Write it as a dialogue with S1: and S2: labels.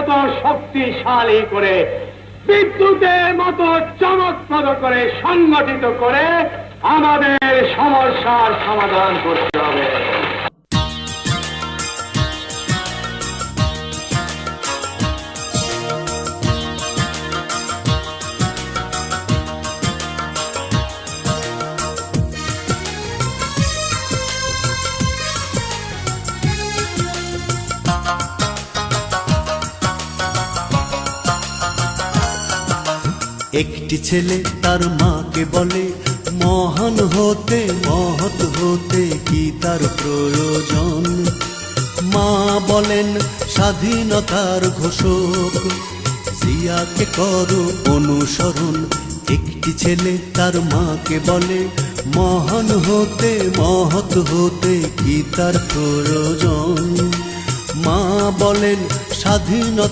S1: মতো শক্তিশালী করে, বিদ্যুতের মতো চমকপ্রদ করে সংগঠিত করে আমাদের সমস্যার সমাধান করতে হবে।
S2: একটি ছেলে তার মাকে বলে, মহান হতে মহৎ হতে কি তার প্রয়োজন। মা বলেন স্বাধীনতার ঘোষক, জিয়াকে করো অনুসরণ। একটি ছেলে তার মাকে বলে, মহান হতে মহৎ হতে কি তার প্রয়োজন। মা বলেন স্বাধীনতা